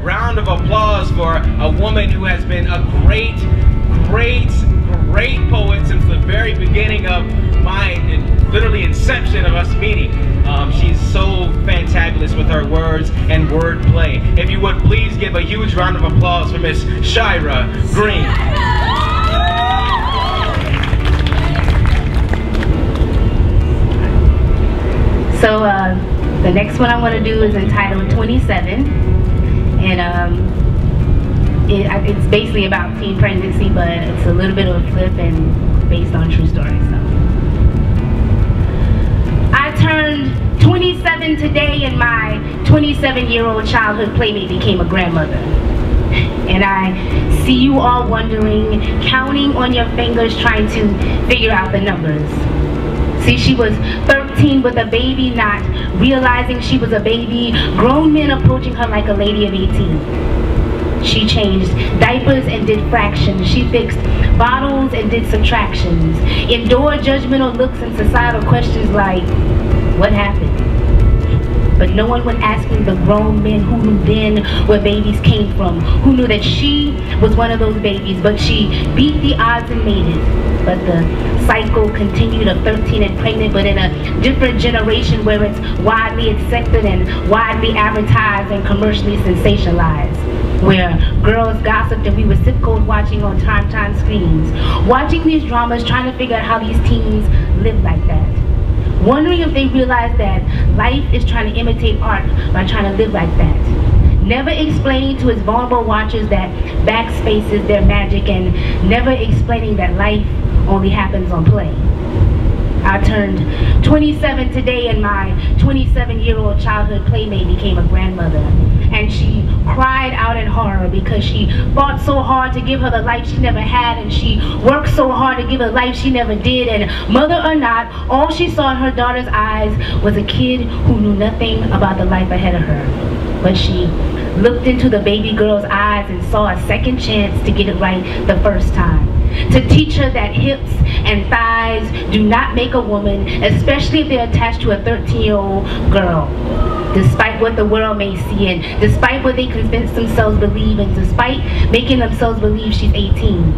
round of applause for a woman who has been a great poet since the very beginning of my literally inception of us meeting. She's so fantabulous with her words and wordplay. If you would please give a huge round of applause for Miss Shira Green. So the next one I'm going to do is entitled 27, and it's basically about teen pregnancy, but it's a little bit of a flip and based on true stories. So I turned 27 today, and my 27-year-old childhood playmate became a grandmother. And I see you all wondering, counting on your fingers, trying to figure out the numbers. See, she was 13 with a baby, not realizing she was a baby. Grown men approaching her like a lady of 18. She changed diapers and did fractions. She fixed bottles and did subtractions. Endured judgmental looks and societal questions like, what happened? But no one was asking the grown men who knew then where babies came from, who knew that she was one of those babies, but she beat the odds and made it. But the cycle continued of 13 and pregnant, but in a different generation where it's widely accepted and widely advertised and commercially sensationalized. Where girls gossiped and we were zip code watching on time screens. Watching these dramas, trying to figure out how these teens live like that. Wondering if they realize that life is trying to imitate art by trying to live like that. Never explaining to its vulnerable watchers that backspace is their magic, and never explaining that life only happens on play. I turned 27 today, and my 27-year-old childhood playmate became a grandmother. And she cried out in horror because she fought so hard to give her the life she never had, and she worked so hard to give her life she never did. And mother or not, all she saw in her daughter's eyes was a kid who knew nothing about the life ahead of her. But she looked into the baby girl's eyes and saw a second chance to get it right the first time. To teach her that hips and thighs do not make a woman, especially if they're attached to a 13-year-old girl. Despite what the world may see, and despite what they convince themselves believe, and despite making themselves believe she's 18.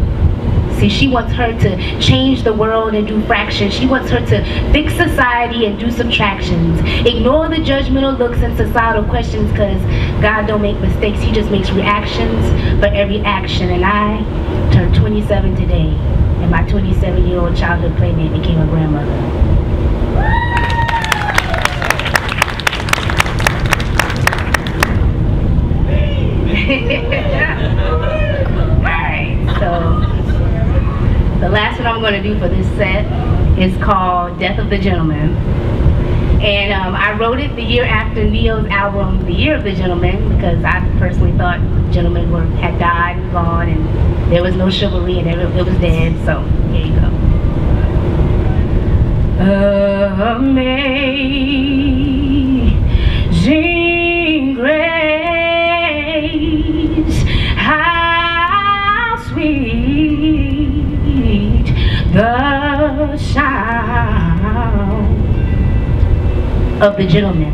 See, she wants her to change the world and do fractions. She wants her to fix society and do subtractions. Ignore the judgmental looks and societal questions, because God don't make mistakes. He just makes reactions for every action. And I turned 27 today, and my 27-year-old childhood playmate became a grandmother. Alright, so the last one I'm going to do for this set is called Death of the Gentleman. And I wrote it the year after Neo's album, The Year of the Gentleman, because I personally thought gentlemen had died and gone, and there was no chivalry, and it was dead. So here you go. Amazing grace, how sweet the sound of the gentleman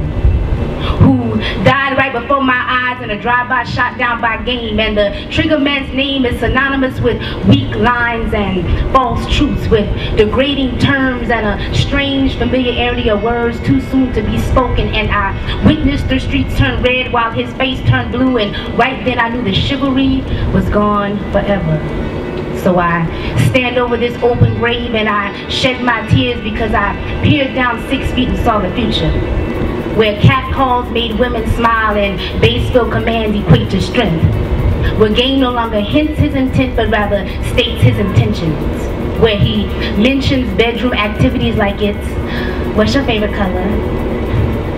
who died right before my eyes in a drive-by shot down by game. And the trigger man's name is synonymous with weak lines and false truths, with degrading terms and a strange familiarity of words too soon to be spoken. And I witnessed the streets turn red while his face turned blue, and right then I knew the chivalry was gone forever. So I stand over this open grave and I shed my tears, because I peered down 6 feet and saw the future, where catcalls made women smile and base-filled commands equate to strength, where game no longer hints his intent but rather states his intentions, where he mentions bedroom activities like it's, what's your favorite color?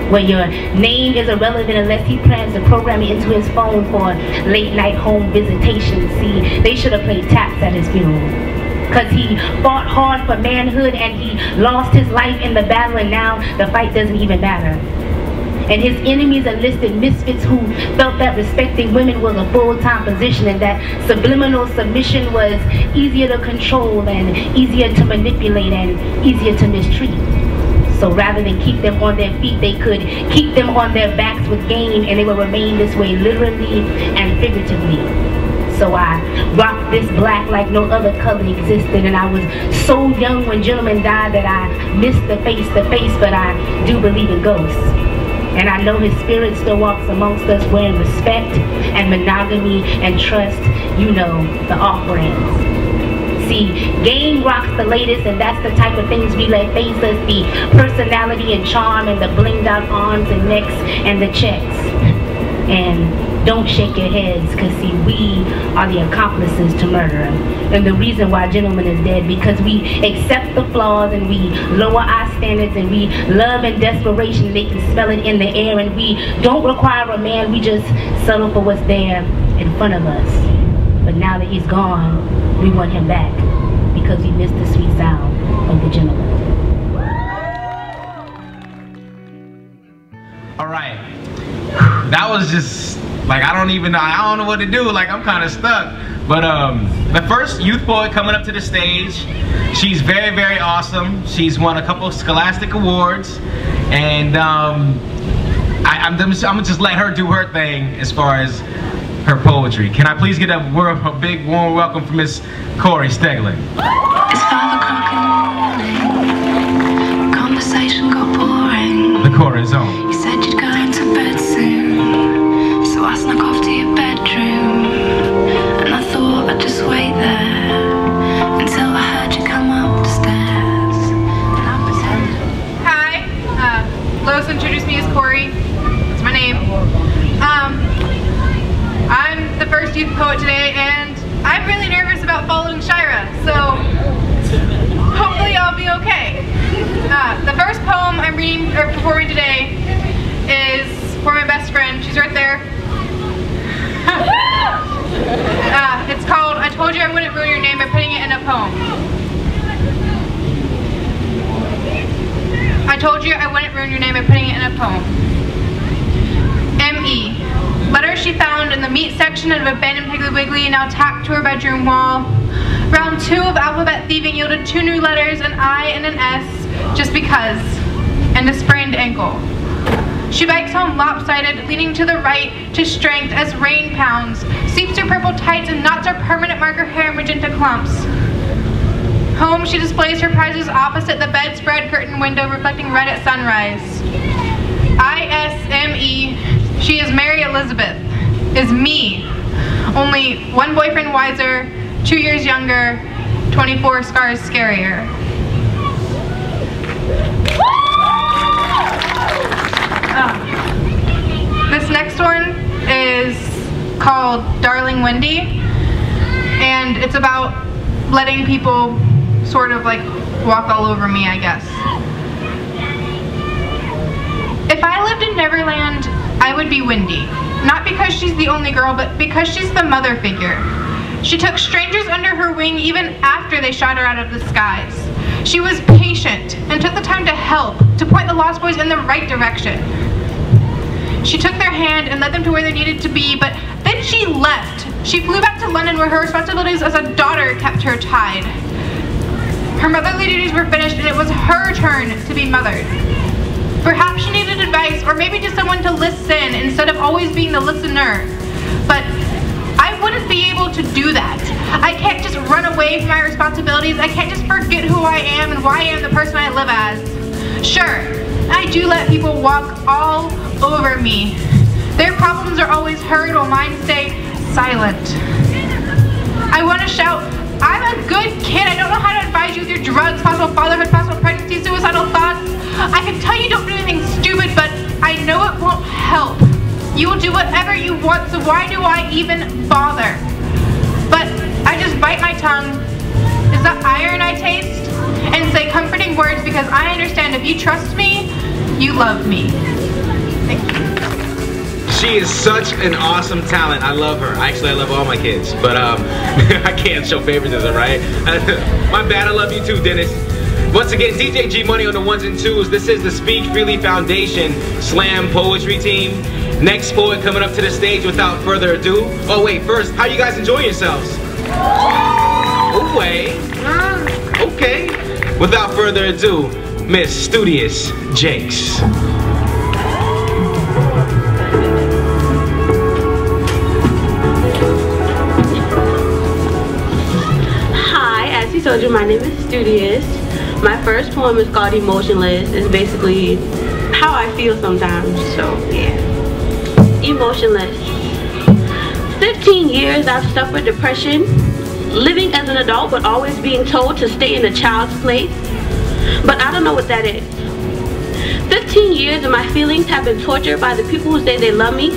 Where your name is irrelevant unless he plans to program it into his phone for late-night home visitations. See, they should have played taps at his funeral, because he fought hard for manhood and he lost his life in the battle, and now the fight doesn't even matter. And his enemies enlisted misfits who felt that respecting women was a full-time position, and that subliminal submission was easier to control and easier to manipulate and easier to mistreat. So rather than keep them on their feet, they could keep them on their backs with game, and they will remain this way literally and figuratively. So I rocked this black like no other color existed, and I was so young when gentlemen died that I missed the face, but I do believe in ghosts. And I know his spirit still walks amongst us wearing respect and monogamy and trust, you know, the off-brands. See, game rocks the latest, and that's the type of things we let face us, the personality and charm and the blinged out arms and necks and the checks. And don't shake your heads, because see, we are the accomplices to murder. And the reason why Gentleman is dead, because we accept the flaws and we lower our standards and we love in desperation. They can smell it in the air, and we don't require a man, we just settle for what's there in front of us. But now that he's gone, we want him back, because we missed the sweet sound of the Gentleman. All right. That was just like, I don't know what to do. Like, I'm kind of stuck. But the first youth poet coming up to the stage, she's very, very awesome. She's won a couple of Scholastic Awards, and I'm gonna just let her do her thing as far as her poetry. Can I please get a big warm welcome from Miss Cory Stegler? It's 5 o'clock in the morning. Conversation got boring. The Cory Zone. You said you'd go into bed soon, so I snuck off to your bedroom, and I thought I'd just wait there until I heard you come up the stairs. And I pretended. Hi, Lois introduced me as Cory. That's my name. I'm the first youth poet today, and I'm really nervous about following Shira, so hopefully I'll be okay. The first poem I'm reading or performing today is for my best friend. She's right there. It's called "I Told You I Wouldn't Ruin Your Name by Putting It in a Poem." I told you I wouldn't ruin your name by putting it in a poem. M.E. Letters she found in the meat section of abandoned Piggly Wiggly, now tacked to her bedroom wall. Round 2 of alphabet thieving yielded 2 new letters, an I and an S, just because, and a sprained ankle. She bikes home lopsided, leaning to the right to strength as rain pounds, seeps her purple tights and knots her permanent marker hair in magenta clumps. Home, she displays her prizes opposite the bedspread curtain window reflecting red at sunrise. I-S-M-E, she is Mary Elizabeth, is me. Only 1 boyfriend wiser, 2 years younger, 24 scars scarier. This next one is called Darling Wendy, and it's about letting people sort of like walk all over me, I guess. If I lived in Neverland, I would be Wendy. Not because she's the only girl, but because she's the mother figure. She took strangers under her wing even after they shot her out of the skies. She was patient and took the time to help, to point the Lost Boys in the right direction. She took their hand and led them to where they needed to be, but then she left. She flew back to London where her responsibilities as a daughter kept her tied. Her motherly duties were finished and it was her turn to be mothered. Perhaps she needed advice, or maybe just someone to listen instead of always being the listener. But I wouldn't be able to do that. I can't just run away from my responsibilities. I can't just forget who I am and why I am the person I live as. Sure, I do let people walk all over me. Their problems are always heard while mine stay silent. I want to shout, I'm a good kid. I don't know how to advise you with your drugs, possible fatherhood, possible pregnancy, suicidal thoughts. I can tell you don't do anything stupid, but I know it won't help. You will do whatever you want, so why do I even bother? But I just bite my tongue. Is that iron I taste? And say comforting words because I understand if you trust me, you love me. Thank you. She is such an awesome talent. I love her. Actually, I love all my kids, but I can't show favoritism, right? My bad. I love you too, Dennis. Once again, DJ G Money on the 1s and 2s. This is the Speak Freely Foundation Slam Poetry Team. Next poet coming up to the stage without further ado. Oh wait, first, how you guys enjoying yourselves? Oh wait. Okay. Without further ado, Miss Studious Jakes. Hi, as you told you, my name is Studious. My first poem is called Emotionless. It's basically how I feel sometimes, so yeah. Emotionless. 15 years I've suffered depression, living as an adult but always being told to stay in a child's place. But I don't know what that is. 15 years and my feelings have been tortured by the people who say they love me,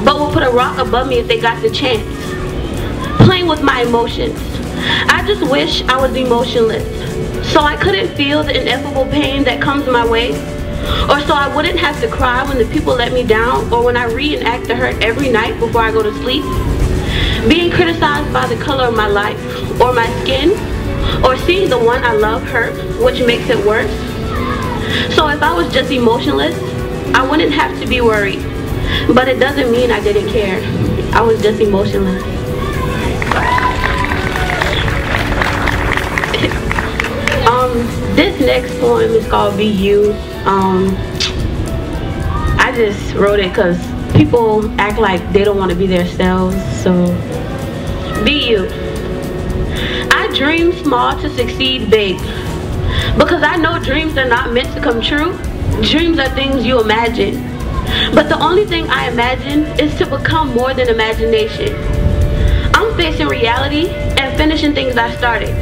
but will put a rock above me if they got the chance. Playing with my emotions. I just wish I was emotionless, so I couldn't feel the ineffable pain that comes my way, or so I wouldn't have to cry when the people let me down, or when I reenact the hurt every night before I go to sleep. Being criticized by the color of my life, or my skin, or seeing the one I love hurt, which makes it worse. So if I was just emotionless, I wouldn't have to be worried. But it doesn't mean I didn't care. I was just emotionless. This next poem is called Be You. I just wrote it because people act like they don't want to be themselves, so be you. I dream small to succeed big, because I know dreams are not meant to come true. Dreams are things you imagine, but the only thing I imagine is to become more than imagination. I'm facing reality and finishing things I started,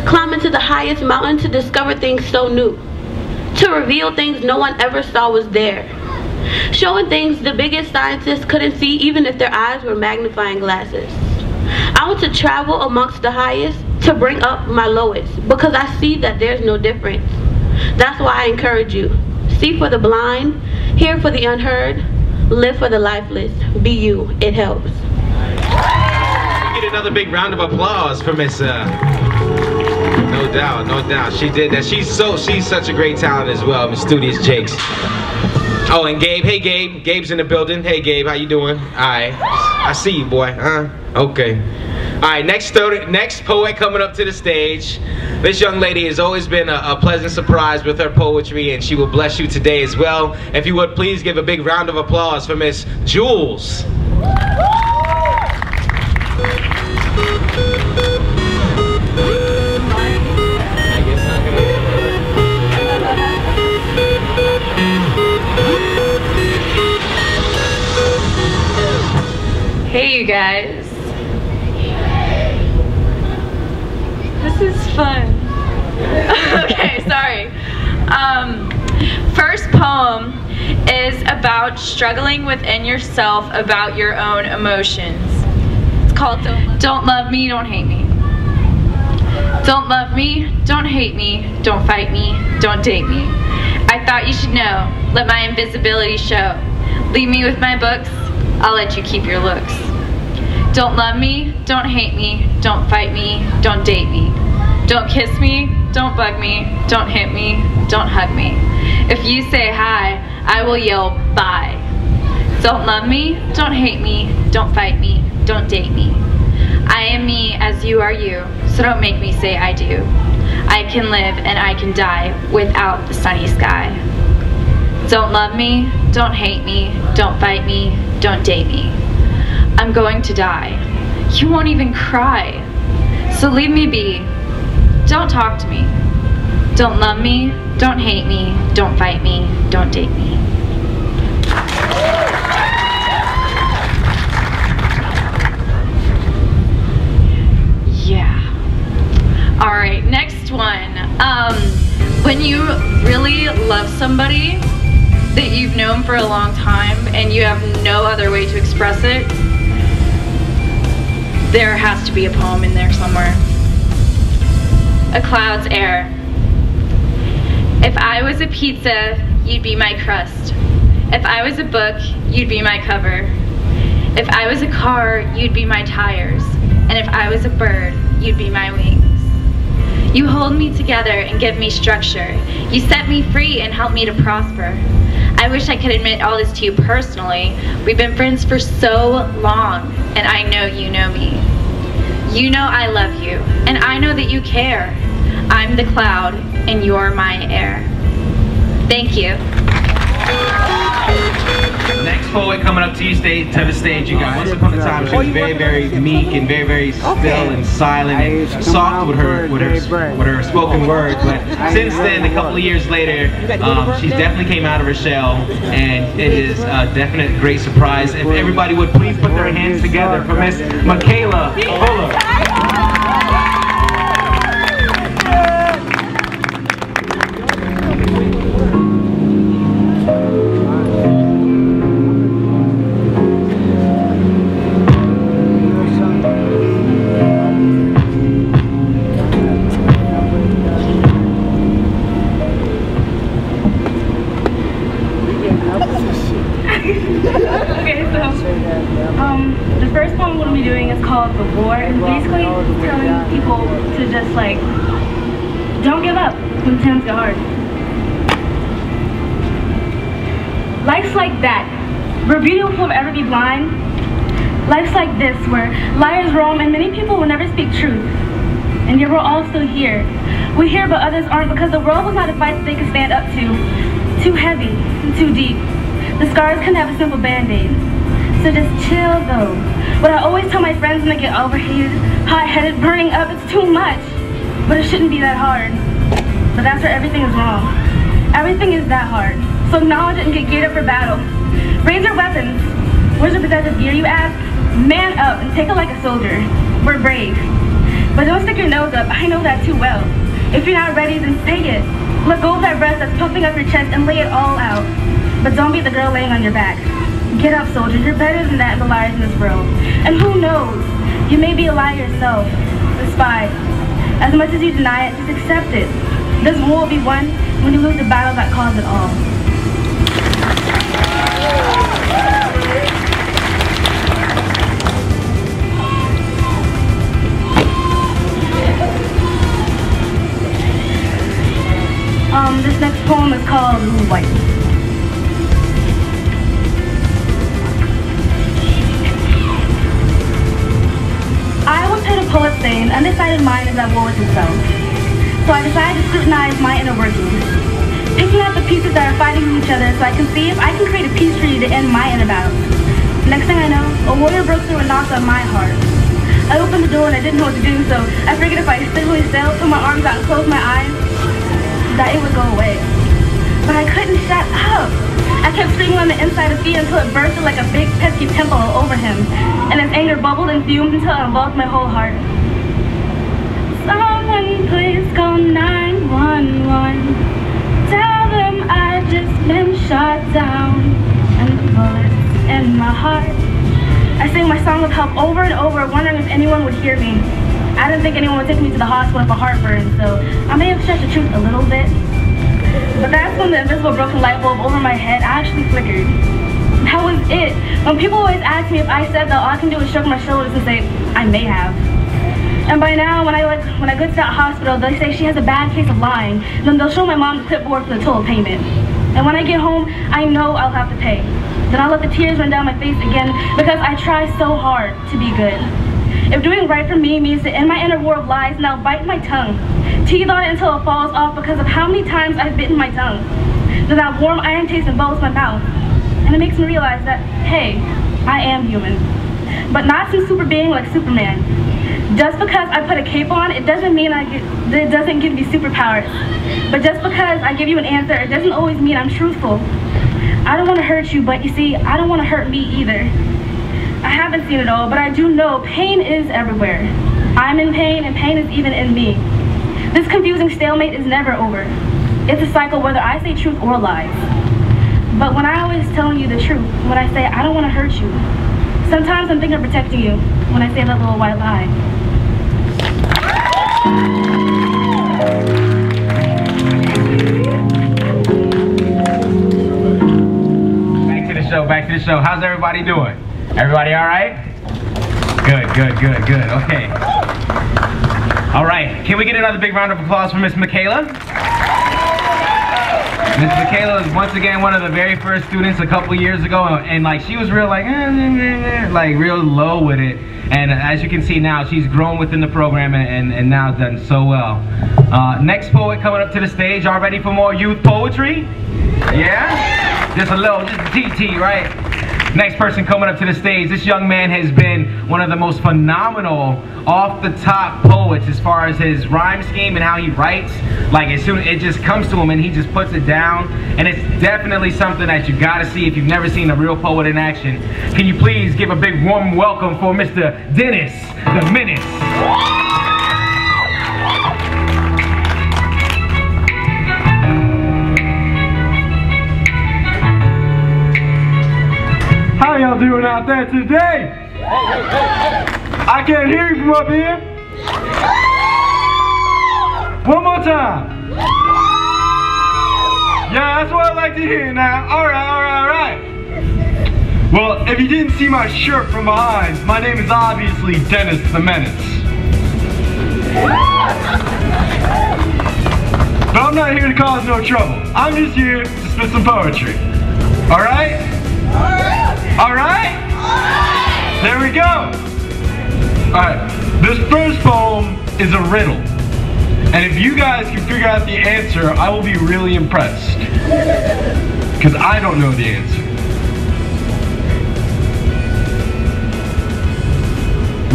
climbing to the highest mountain to discover things so new, to reveal things no one ever saw was there, showing things the biggest scientists couldn't see even if their eyes were magnifying glasses. I want to travel amongst the highest to bring up my lowest, because I see that there's no difference. That's why I encourage you. See for the blind, hear for the unheard, live for the lifeless. Be you, it helps. Get another big round of applause for Miss no doubt, no doubt. She did that. She's such a great talent as well, Miss Studious Jakes. Oh, and Gabe. Hey, Gabe. Gabe's in the building. Hey, Gabe. How you doing? All right. I see you, boy. Okay. All right. Next poet coming up to the stage. This young lady has always been a pleasant surprise with her poetry, and she will bless you today as well. If you would please give a big round of applause for Miss Jules. Hey you guys, this is fun. Okay, sorry. First poem is about struggling within yourself about your own emotions. It's called Don't Love Me, Don't Hate Me. Don't love me, don't hate me, don't fight me, don't date me. I thought you should know, let my invisibility show. Leave me with my books, I'll let you keep your looks. Don't love me, don't hate me, don't fight me, don't date me. Don't kiss me, don't bug me, don't hit me, don't hug me. If you say hi, I will yell bye. Don't love me, don't hate me, don't fight me, don't date me. I am me as you are you, so don't make me say I do. I can live and I can die without the sunny sky. Don't love me, don't hate me, don't fight me, don't date me. I'm going to die. You won't even cry. So leave me be. Don't talk to me. Don't love me, don't hate me, don't fight me, don't date me. Yeah. Alright, next one. When you really love somebody that you've known for a long time and you have no other way to express it, there has to be a poem in there somewhere. A cloud's air. If I was a pizza, you'd be my crust. If I was a book, you'd be my cover. If I was a car, you'd be my tires. And if I was a bird, you'd be my wings. You hold me together and give me structure. You set me free and help me to prosper. I wish I could admit all this to you personally. We've been friends for so long, and I know you know me. You know I love you, and I know that you care. I'm the cloud, and you're my air. Thank you. Next poet coming up to the stage, you guys. Once upon a time, she was very, very meek and very, very still and silent and soft with her spoken word. But since then, a couple of years later, she's definitely came out of her shell, and it is a definite great surprise. If everybody would please put their hands together for Miss Michaela Fuller. Okay, so the first poem we'll be doing is called The War, and basically telling people to just like, don't give up when times get hard. Life's like that, where beauty will forever be blind. Life's like this, where liars roam and many people will never speak truth. And yet we're all still here. We're here but others aren't, because the world was not a fight that they could stand up to. Too heavy and too deep. The scars can have a simple band-aid. So just chill though. What I always tell my friends when they get overheated, hot-headed, burning up, it's too much. But it shouldn't be that hard. But that's where everything is wrong. Everything is that hard. So acknowledge it and get geared up for battle. Raise your weapons. Where's your protective gear, you ask? Man up and take it like a soldier. We're brave. But don't stick your nose up, I know that too well. If you're not ready, then say it. Let go of that breath that's puffing up your chest and lay it all out. But don't be the girl laying on your back. Get up, soldier. You're better than that, the liars in this world. And who knows? You may be a liar yourself, a spy. As much as you deny it, just accept it. This war will be won when you lose the battle that caused it all. This next poem is called Blue White. I once heard a poet say, an undecided mind is at war with itself. So I decided to scrutinize my inner workings, picking out the pieces that are fighting with each other so I can see if I can create a peace treaty to end my inner battles. Next thing I know, a warrior broke through and knocked on my heart. I opened the door and I didn't know what to do, so I figured if I simply still put my arms out and closed my eyes, that it would go away. But I couldn't shut up. I kept screaming on the inside of me until it bursted like a big pesky pimple all over him, and his anger bubbled and fumed until it engulfed my whole heart. Someone please call 911. Tell them I just been shot down, and the bullets in my heart. I sang my song of help over and over, wondering if anyone would hear me. I didn't think anyone would take me to the hospital for heartburn, so I may have stretched the truth a little bit. But that's when the invisible broken light bulb over my head actually flickered. That was it. When people always ask me if I said that, all I can do is shrug my shoulders and say, I may have. And by now, when I go to that hospital, they say she has a bad case of lying. Then they'll show my mom the clipboard for the total payment. And when I get home, I know I'll have to pay. Then I'll let the tears run down my face again because I try so hard to be good. If doing right for me means to end my inner war of lies, now bite my tongue. Teeth on it until it falls off because of how many times I've bitten my tongue. Then that warm iron taste envelops my mouth. And it makes me realize that, hey, I am human. But not some super being like Superman. Just because I put a cape on, it doesn't mean it doesn't give me superpowers. But just because I give you an answer, it doesn't always mean I'm truthful. I don't want to hurt you, but you see, I don't want to hurt me either. I haven't seen it all, but I do know pain is everywhere. I'm in pain, and pain is even in me. This confusing stalemate is never over. It's a cycle whether I say truth or lies. But when I always telling you the truth, when I say I don't want to hurt you, sometimes I'm thinking of protecting you when I say that little white lie. Back to the show. How's everybody doing? Everybody all right? Good. Okay. All right. Can we get another big round of applause for Miss Michaela? Miss Michaela is once again one of the very first students a couple years ago, and like she was real like real low with it. And as you can see now, she's grown within the program and now done so well. Next poet coming up to the stage. Y'all ready for more youth poetry? Yeah? Just a TT, right? Next person coming up to the stage. This young man has been one of the most phenomenal off-the-top poets as far as his rhyme scheme and how he writes. Like, as soon as it just comes to him and he just puts it down, and it's definitely something that you gotta see if you've never seen a real poet in action. Can you please give a big warm welcome for Mr. Dennis the Menace? How y'all doing out there today? I can't hear you from up here. One more time. Yeah, that's what I like to hear now. Alright. Well, if you didn't see my shirt from behind, my name is obviously Dennis the Menace. But I'm not here to cause no trouble. I'm just here to spit some poetry. Alright? Alright? There we go. Alright, this first poem is a riddle. And if you guys can figure out the answer, I will be really impressed. Because I don't know the answer.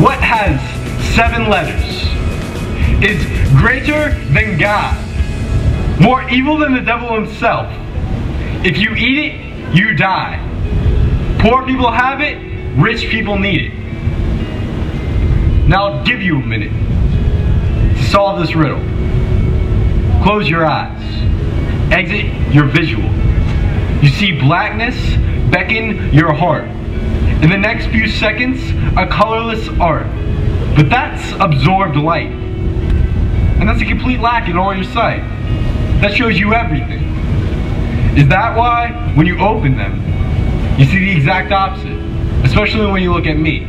What has 7 letters? Is greater than God, more evil than the devil himself. If you eat it, you die. Poor people have it, rich people need it. Now I'll give you a minute to solve this riddle. Close your eyes. Exit your visual. You see blackness beckon your heart. In the next few seconds, a colorless art. But that's absorbed light. And that's a complete lack in all your sight. That shows you everything. Is that why, when you open them, you see the exact opposite? Especially when you look at me.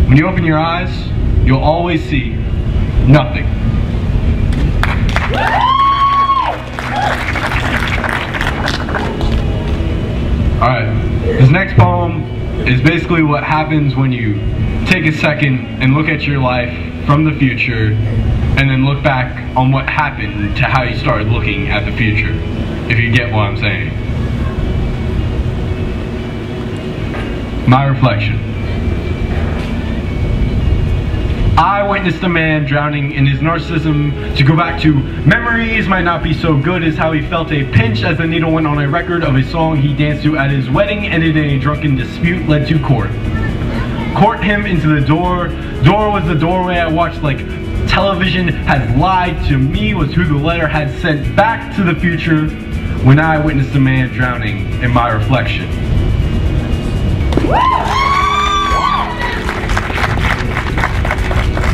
When you open your eyes, you'll always see nothing. Alright, this next poem is basically what happens when you take a second and look at your life from the future and then look back on what happened to how you started looking at the future, if you get what I'm saying. My reflection. I witnessed a man drowning in his narcissism. To go back to memories might not be so good as how he felt a pinch as the needle went on a record of a song he danced to at his wedding, ended in a drunken dispute, led to court. Court him into the door. Door was the doorway I watched like television had lied to me, was who the letter had sent back to the future when I witnessed a man drowning in my reflection.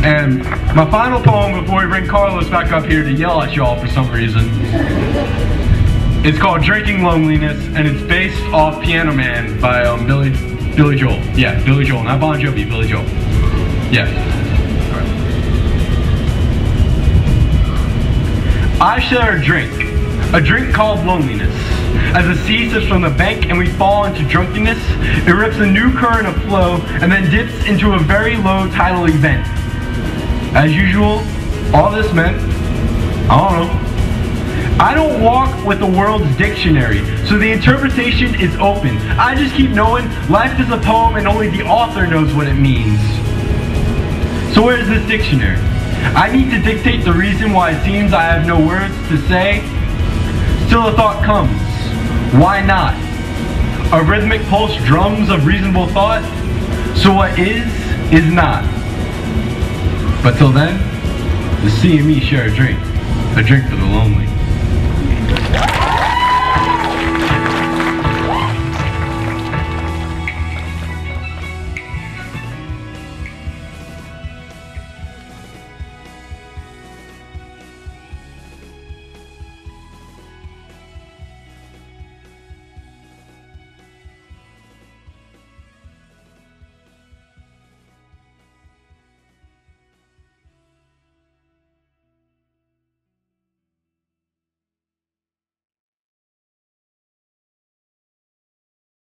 And my final poem before we bring Carlos back up here to yell at y'all for some reason, it's called Drinking Loneliness, and it's based off Piano Man by Billy Joel. Yeah, Billy Joel, not Bon Jovi, Billy Joel. Yeah. I share a drink called loneliness. As the sea sips from the bank and we fall into drunkenness, it rips a new current of flow and then dips into a very low tidal event. As usual, all this meant, I don't know. I don't walk with the world's dictionary, so the interpretation is open. I just keep knowing life is a poem and only the author knows what it means. So where's this dictionary? I need to dictate the reason why it seems I have no words to say. Still a thought comes. Why not? A rhythmic pulse drums of reasonable thought. So what is not. But till then, the sea and me share a drink for the lonely.